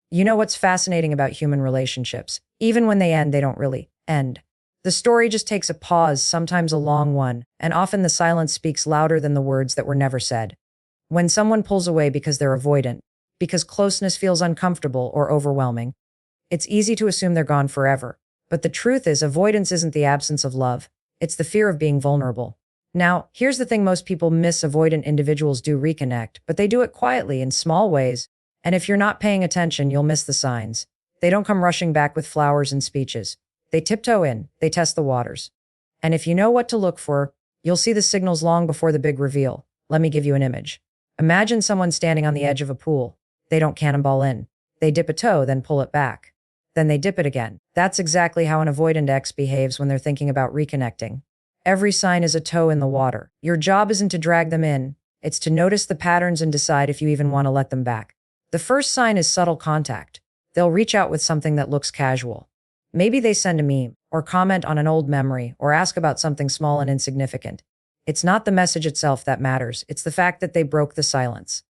You know what's fascinating about human relationships? Even when they end, they don't really end. The story just takes a pause, sometimes a long one, and often the silence speaks louder than the words that were never said. When someone pulls away because they're avoidant, because closeness feels uncomfortable or overwhelming, it's easy to assume they're gone forever. But the truth is, avoidance isn't the absence of love. It's the fear of being vulnerable. Now, here's the thing: most people miss avoidant individuals do reconnect, but they do it quietly in small ways. And if you're not paying attention, you'll miss the signs. They don't come rushing back with flowers and speeches. They tiptoe in, they test the waters. And if you know what to look for, you'll see the signals long before the big reveal. Let me give you an image. Imagine someone standing on the edge of a pool. They don't cannonball in. They dip a toe, then pull it back. Then they dip it again. That's exactly how an avoidant ex behaves when they're thinking about reconnecting. Every sign is a toe in the water. Your job isn't to drag them in. It's to notice the patterns and decide if you even want to let them back. The first sign is subtle contact. They'll reach out with something that looks casual. Maybe they send a meme, or comment on an old memory, or ask about something small and insignificant. It's not the message itself that matters. It's the fact that they broke the silence.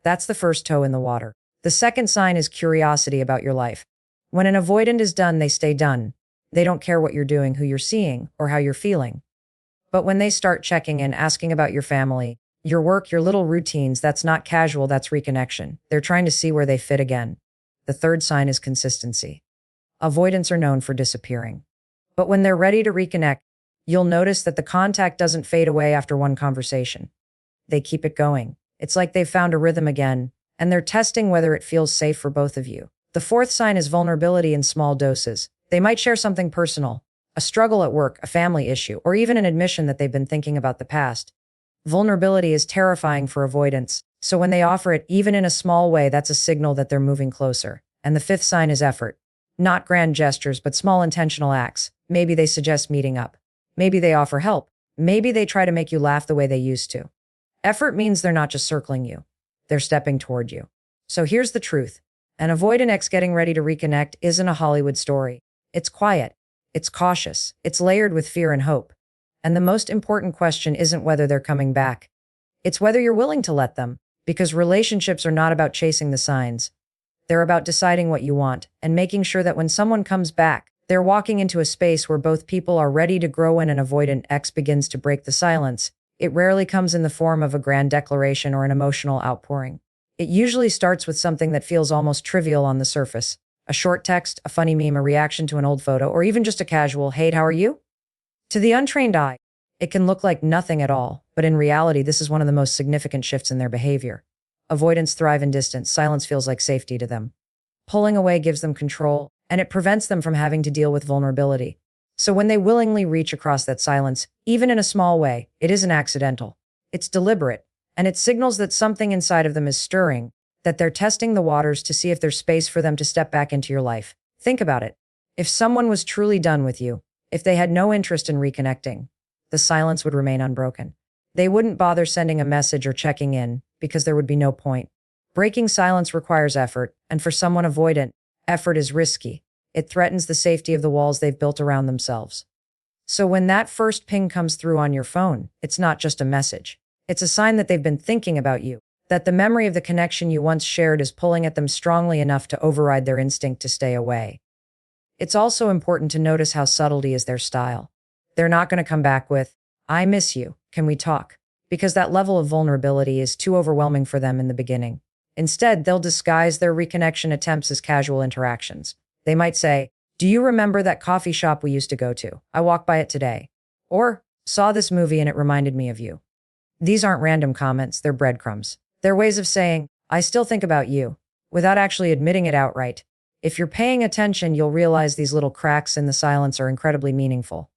That's the first toe in the water. The second sign is curiosity about your life. When an avoidant is done, they stay done. They don't care what you're doing, who you're seeing, or how you're feeling. But when they start checking in, asking about your family, your work, your little routines, that's not casual, that's reconnection. They're trying to see where they fit again. The third sign is consistency. Avoidants are known for disappearing. But when they're ready to reconnect, you'll notice that the contact doesn't fade away after one conversation. They keep it going. It's like they've found a rhythm again, and they're testing whether it feels safe for both of you. The fourth sign is vulnerability in small doses. They might share something personal, a struggle at work, a family issue, or even an admission that they've been thinking about the past. Vulnerability is terrifying for avoidants, so when they offer it, even in a small way, that's a signal that they're moving closer. And the fifth sign is effort. Not grand gestures, but small intentional acts. Maybe they suggest meeting up. Maybe they offer help. Maybe they try to make you laugh the way they used to. Effort means they're not just circling you. They're stepping toward you. So here's the truth. An avoidant ex getting ready to reconnect isn't a Hollywood story. It's quiet. It's cautious. It's layered with fear and hope. And the most important question isn't whether they're coming back. It's whether you're willing to let them, because relationships are not about chasing the signs. They're about deciding what you want and making sure that when someone comes back, they're walking into a space where both people are ready to grow. When an avoidant ex begins to break the silence, it rarely comes in the form of a grand declaration or an emotional outpouring. It usually starts with something that feels almost trivial on the surface. A short text, a funny meme, a reaction to an old photo, or even just a casual, "Hey, how are you?" To the untrained eye, it can look like nothing at all, but in reality, this is one of the most significant shifts in their behavior. Avoidants thrive in distance. Silence feels like safety to them. Pulling away gives them control, and it prevents them from having to deal with vulnerability. So when they willingly reach across that silence, even in a small way, it isn't accidental. It's deliberate, and it signals that something inside of them is stirring, that they're testing the waters to see if there's space for them to step back into your life. Think about it. If someone was truly done with you, if they had no interest in reconnecting, the silence would remain unbroken. They wouldn't bother sending a message or checking in, because there would be no point. Breaking silence requires effort, and for someone avoidant, effort is risky. It threatens the safety of the walls they've built around themselves. So when that first ping comes through on your phone, it's not just a message. It's a sign that they've been thinking about you, that the memory of the connection you once shared is pulling at them strongly enough to override their instinct to stay away. It's also important to notice how subtlety is their style. They're not going to come back with, "I miss you, can we talk?" Because that level of vulnerability is too overwhelming for them in the beginning. Instead, they'll disguise their reconnection attempts as casual interactions. They might say, "Do you remember that coffee shop we used to go to? I walked by it today." Or, "Saw this movie and it reminded me of you." These aren't random comments, they're breadcrumbs. They're ways of saying, "I still think about you," without actually admitting it outright. If you're paying attention, you'll realize these little cracks in the silence are incredibly meaningful.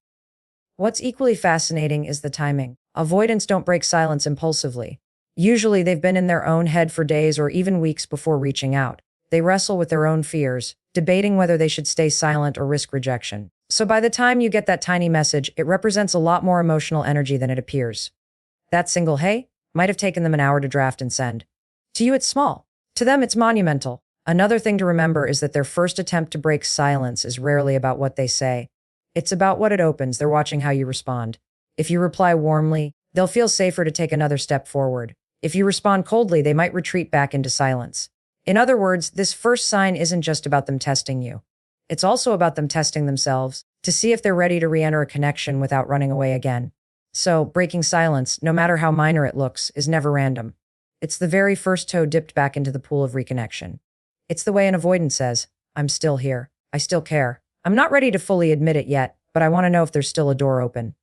What's equally fascinating is the timing. Avoidants don't break silence impulsively. Usually they've been in their own head for days or even weeks before reaching out. They wrestle with their own fears, debating whether they should stay silent or risk rejection. So by the time you get that tiny message, it represents a lot more emotional energy than it appears. That single "hey" might have taken them an hour to draft and send. To you, it's small. To them, it's monumental. Another thing to remember is that their first attempt to break silence is rarely about what they say. It's about what it opens. They're watching how you respond. If you reply warmly, they'll feel safer to take another step forward. If you respond coldly, they might retreat back into silence. In other words, this first sign isn't just about them testing you. It's also about them testing themselves to see if they're ready to re-enter a connection without running away again. So, breaking silence, no matter how minor it looks, is never random. It's the very first toe dipped back into the pool of reconnection. It's the way an avoidant says, I'm still here. I still care. I'm not ready to fully admit it yet, but I want to know if there's still a door open.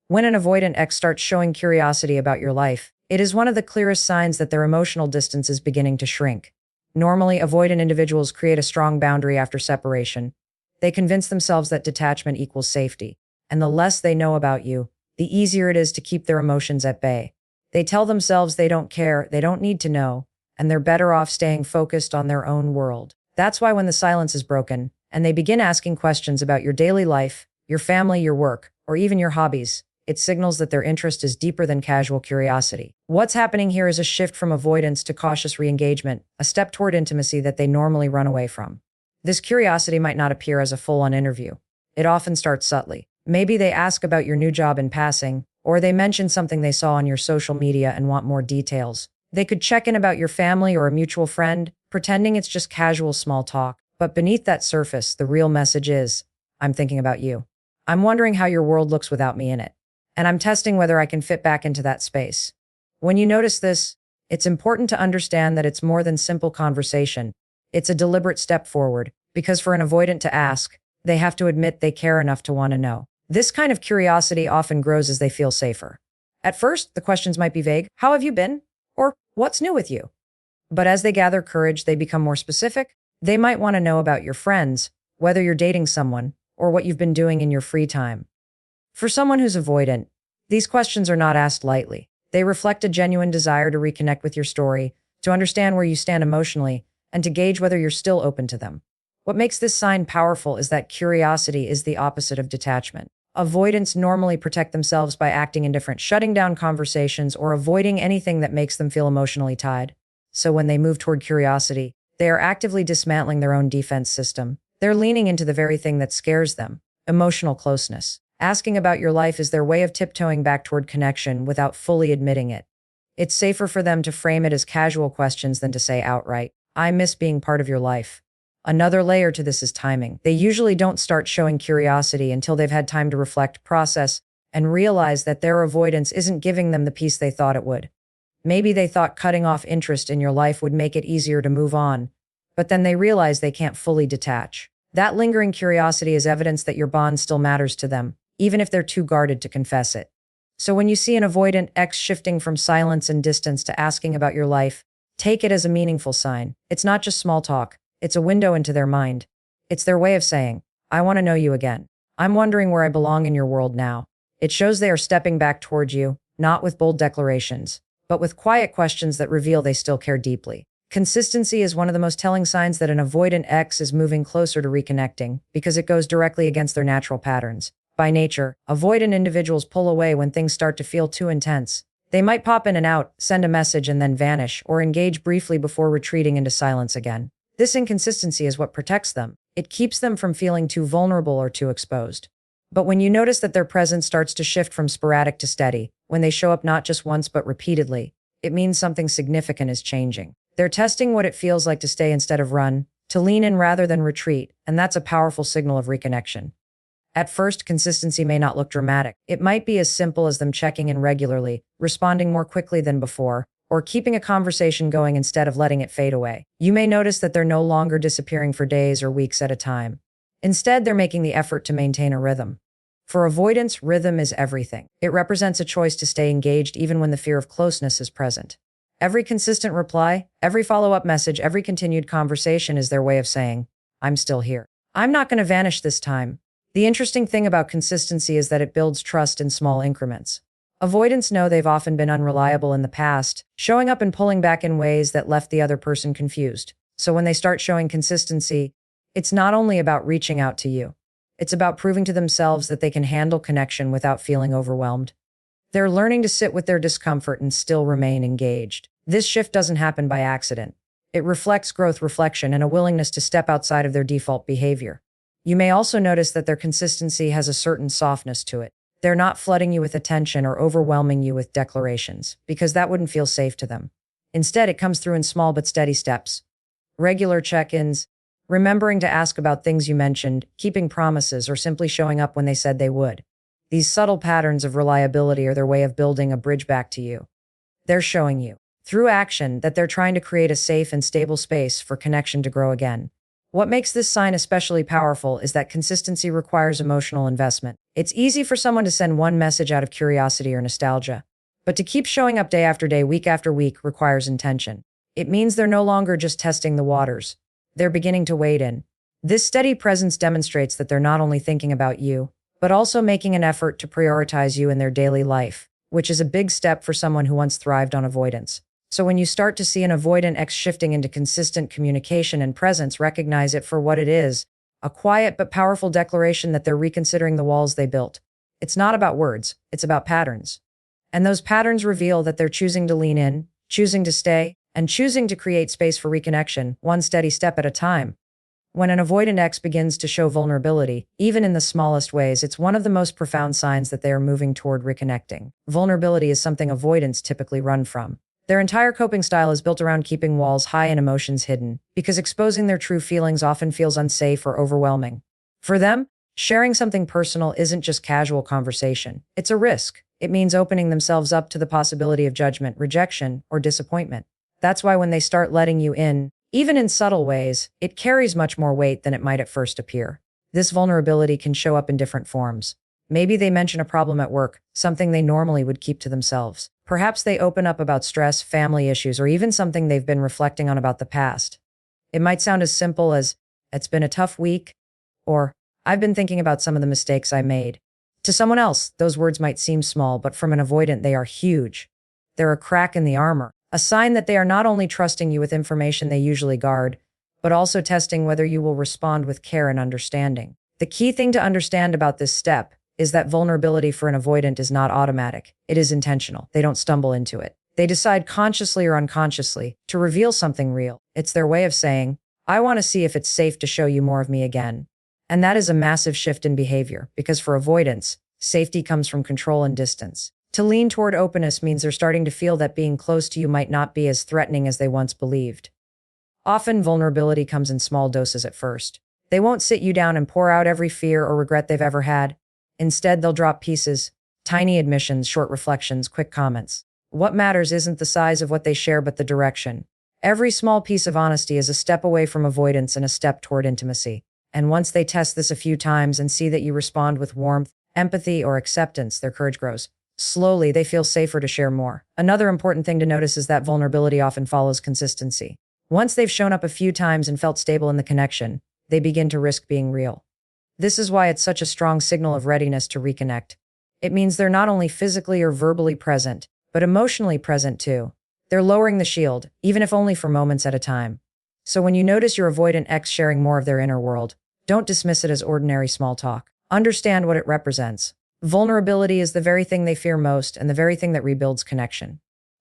When an avoidant X starts showing curiosity about your life, it is one of the clearest signs that their emotional distance is beginning to shrink. Normally, avoidant individuals create a strong boundary after separation. They convince themselves that detachment equals safety, and the less they know about you, the easier it is to keep their emotions at bay. They tell themselves they don't care, they don't need to know, and they're better off staying focused on their own world. That's why when the silence is broken, and they begin asking questions about your daily life, your family, your work, or even your hobbies, it signals that their interest is deeper than casual curiosity. What's happening here is a shift from avoidance to cautious re-engagement, a step toward intimacy that they normally run away from. This curiosity might not appear as a full-on interview. It often starts subtly. Maybe they ask about your new job in passing, or they mention something they saw on your social media and want more details. They could check in about your family or a mutual friend, pretending it's just casual small talk. But beneath that surface, the real message is, I'm thinking about you. I'm wondering how your world looks without me in it. And I'm testing whether I can fit back into that space. When you notice this, it's important to understand that it's more than simple conversation. It's a deliberate step forward, because for an avoidant to ask, they have to admit they care enough to want to know. This kind of curiosity often grows as they feel safer. At first, the questions might be vague. How have you been? Or what's new with you? But as they gather courage, they become more specific. They might want to know about your friends, whether you're dating someone, or what you've been doing in your free time. For someone who's avoidant, these questions are not asked lightly. They reflect a genuine desire to reconnect with your story, to understand where you stand emotionally, and to gauge whether you're still open to them. What makes this sign powerful is that curiosity is the opposite of detachment. Avoidants normally protect themselves by acting indifferent, shutting down conversations, or avoiding anything that makes them feel emotionally tied. So when they move toward curiosity, they are actively dismantling their own defense system. They're leaning into the very thing that scares them, emotional closeness. Asking about your life is their way of tiptoeing back toward connection without fully admitting it. It's safer for them to frame it as casual questions than to say outright, I miss being part of your life. Another layer to this is timing. They usually don't start showing curiosity until they've had time to reflect, process, and realize that their avoidance isn't giving them the peace they thought it would. Maybe they thought cutting off interest in your life would make it easier to move on, but then they realize they can't fully detach. That lingering curiosity is evidence that your bond still matters to them, even if they're too guarded to confess it. So when you see an avoidant X shifting from silence and distance to asking about your life, take it as a meaningful sign. It's not just small talk. It's a window into their mind. It's their way of saying, I want to know you again. I'm wondering where I belong in your world now. It shows they are stepping back towards you, not with bold declarations, but with quiet questions that reveal they still care deeply. Consistency is one of the most telling signs that an avoidant X is moving closer to reconnecting, because it goes directly against their natural patterns. By nature, avoidant individuals pull away when things start to feel too intense. They might pop in and out, send a message and then vanish, or engage briefly before retreating into silence again. This inconsistency is what protects them. It keeps them from feeling too vulnerable or too exposed. But when you notice that their presence starts to shift from sporadic to steady, when they show up not just once but repeatedly, it means something significant is changing. They're testing what it feels like to stay instead of run, to lean in rather than retreat, and that's a powerful signal of reconnection. At first, consistency may not look dramatic. It might be as simple as them checking in regularly, responding more quickly than before, or keeping a conversation going instead of letting it fade away. You may notice that they're no longer disappearing for days or weeks at a time. Instead, they're making the effort to maintain a rhythm. For avoidance, rhythm is everything. It represents a choice to stay engaged even when the fear of closeness is present. Every consistent reply, every follow-up message, every continued conversation is their way of saying, I'm still here. I'm not going to vanish this time. The interesting thing about consistency is that it builds trust in small increments. Avoidants know they've often been unreliable in the past, showing up and pulling back in ways that left the other person confused. So when they start showing consistency, it's not only about reaching out to you. It's about proving to themselves that they can handle connection without feeling overwhelmed. They're learning to sit with their discomfort and still remain engaged. This shift doesn't happen by accident. It reflects growth, reflection, and a willingness to step outside of their default behavior. You may also notice that their consistency has a certain softness to it. They're not flooding you with attention or overwhelming you with declarations, because that wouldn't feel safe to them. Instead, it comes through in small but steady steps. Regular check-ins, remembering to ask about things you mentioned, keeping promises, or simply showing up when they said they would. These subtle patterns of reliability are their way of building a bridge back to you. They're showing you, through action, that they're trying to create a safe and stable space for connection to grow again. What makes this sign especially powerful is that consistency requires emotional investment. It's easy for someone to send one message out of curiosity or nostalgia, but to keep showing up day after day, week after week, requires intention. It means they're no longer just testing the waters. They're beginning to wade in. This steady presence demonstrates that they're not only thinking about you, but also making an effort to prioritize you in their daily life, which is a big step for someone who once thrived on avoidance. So when you start to see an avoidant X shifting into consistent communication and presence, recognize it for what it is, a quiet but powerful declaration that they're reconsidering the walls they built. It's not about words, it's about patterns. And those patterns reveal that they're choosing to lean in, choosing to stay, and choosing to create space for reconnection, one steady step at a time. When an avoidant X begins to show vulnerability, even in the smallest ways, it's one of the most profound signs that they are moving toward reconnecting. Vulnerability is something avoidants typically run from. Their entire coping style is built around keeping walls high and emotions hidden, because exposing their true feelings often feels unsafe or overwhelming. For them, sharing something personal isn't just casual conversation. It's a risk. It means opening themselves up to the possibility of judgment, rejection, or disappointment. That's why when they start letting you in, even in subtle ways, it carries much more weight than it might at first appear. This vulnerability can show up in different forms. Maybe they mention a problem at work, something they normally would keep to themselves. Perhaps they open up about stress, family issues, or even something they've been reflecting on about the past. It might sound as simple as, "It's been a tough week," or "I've been thinking about some of the mistakes I made." To someone else, those words might seem small, but from an avoidant, they are huge. They're a crack in the armor, a sign that they are not only trusting you with information they usually guard, but also testing whether you will respond with care and understanding. The key thing to understand about this step is that vulnerability for an avoidant is not automatic. It is intentional. They don't stumble into it. They decide consciously or unconsciously to reveal something real. It's their way of saying, "I want to see if it's safe to show you more of me again." And that is a massive shift in behavior, because for avoidants, safety comes from control and distance. To lean toward openness means they're starting to feel that being close to you might not be as threatening as they once believed. Often, vulnerability comes in small doses at first. They won't sit you down and pour out every fear or regret they've ever had. Instead, they'll drop pieces, tiny admissions, short reflections, quick comments. What matters isn't the size of what they share, but the direction. Every small piece of honesty is a step away from avoidance and a step toward intimacy. And once they test this a few times and see that you respond with warmth, empathy, or acceptance, their courage grows. Slowly, they feel safer to share more. Another important thing to notice is that vulnerability often follows consistency. Once they've shown up a few times and felt stable in the connection, they begin to risk being real. This is why it's such a strong signal of readiness to reconnect. It means they're not only physically or verbally present, but emotionally present too. They're lowering the shield, even if only for moments at a time. So when you notice your avoidant X sharing more of their inner world, don't dismiss it as ordinary small talk. Understand what it represents. Vulnerability is the very thing they fear most and the very thing that rebuilds connection.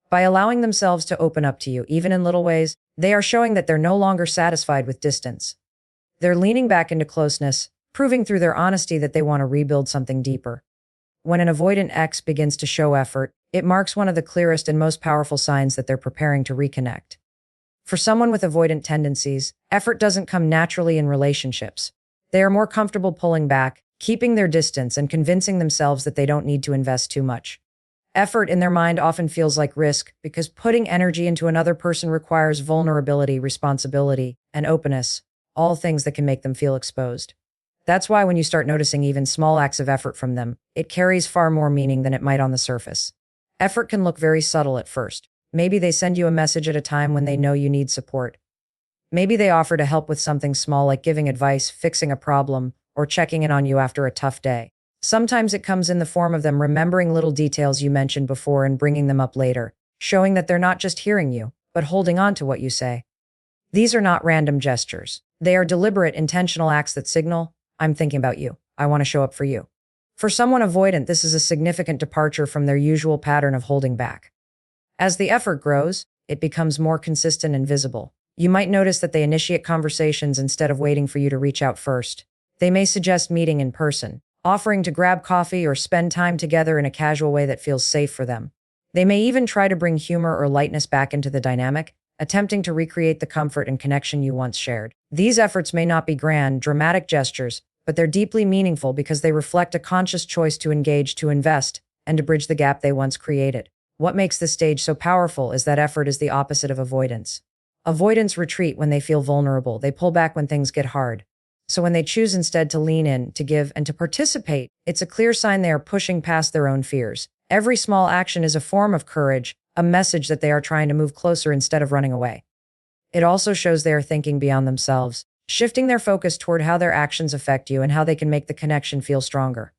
By allowing themselves to open up to you, even in little ways, they are showing that they're no longer satisfied with distance. They're leaning back into closeness, proving through their honesty that they want to rebuild something deeper. When an avoidant X begins to show effort, it marks one of the clearest and most powerful signs that they're preparing to reconnect. For someone with avoidant tendencies, effort doesn't come naturally in relationships. They are more comfortable pulling back, keeping their distance, and convincing themselves that they don't need to invest too much. Effort in their mind often feels like risk because putting energy into another person requires vulnerability, responsibility, and openness, all things that can make them feel exposed. That's why when you start noticing even small acts of effort from them, it carries far more meaning than it might on the surface. Effort can look very subtle at first. Maybe they send you a message at a time when they know you need support. Maybe they offer to help with something small like giving advice, fixing a problem, or checking in on you after a tough day. Sometimes it comes in the form of them remembering little details you mentioned before and bringing them up later, showing that they're not just hearing you, but holding on to what you say. These are not random gestures. They are deliberate, intentional acts that signal, "I'm thinking about you. I want to show up for you." For someone avoidant, this is a significant departure from their usual pattern of holding back. As the effort grows, it becomes more consistent and visible. You might notice that they initiate conversations instead of waiting for you to reach out first. They may suggest meeting in person, offering to grab coffee or spend time together in a casual way that feels safe for them. They may even try to bring humor or lightness back into the dynamic, attempting to recreate the comfort and connection you once shared. These efforts may not be grand, dramatic gestures, but they're deeply meaningful because they reflect a conscious choice to engage, to invest, and to bridge the gap they once created. What makes this stage so powerful is that effort is the opposite of avoidance. Avoidants retreat when they feel vulnerable. They pull back when things get hard. So when they choose instead to lean in, to give, and to participate, it's a clear sign they are pushing past their own fears. Every small action is a form of courage, a message that they are trying to move closer instead of running away. It also shows they are thinking beyond themselves, shifting their focus toward how their actions affect you and how they can make the connection feel stronger.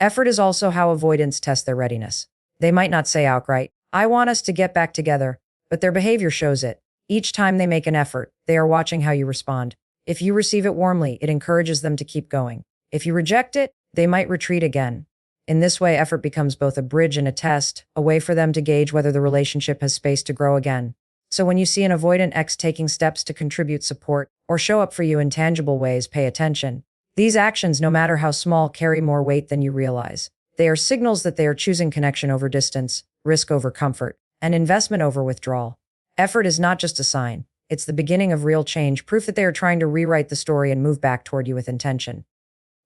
Effort is also how avoidants test their readiness. They might not say outright, "I want us to get back together," but their behavior shows it. Each time they make an effort, they are watching how you respond. If you receive it warmly, it encourages them to keep going. If you reject it, they might retreat again. In this way, effort becomes both a bridge and a test, a way for them to gauge whether the relationship has space to grow again. So when you see an avoidant X taking steps to contribute support or show up for you in tangible ways, pay attention. These actions, no matter how small, carry more weight than you realize. They are signals that they are choosing connection over distance, risk over comfort, and investment over withdrawal. Effort is not just a sign. It's the beginning of real change, proof that they are trying to rewrite the story and move back toward you with intention.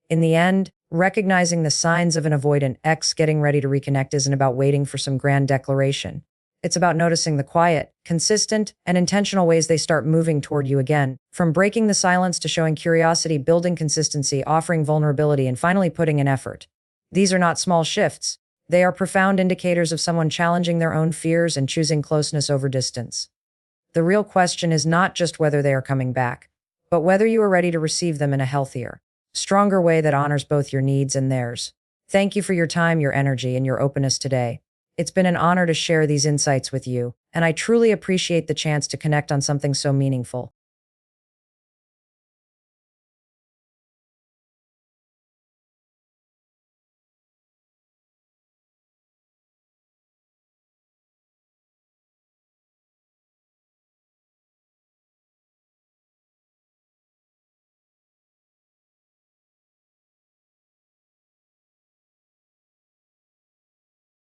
In the end, recognizing the signs of an avoidant X getting ready to reconnect isn't about waiting for some grand declaration. It's about noticing the quiet, consistent, and intentional ways they start moving toward you again, from breaking the silence to showing curiosity, building consistency, offering vulnerability, and finally putting in effort. These are not small shifts. They are profound indicators of someone challenging their own fears and choosing closeness over distance. The real question is not just whether they are coming back, but whether you are ready to receive them in a healthier, stronger way that honors both your needs and theirs. Thank you for your time, your energy, and your openness today. It's been an honor to share these insights with you, and I truly appreciate the chance to connect on something so meaningful.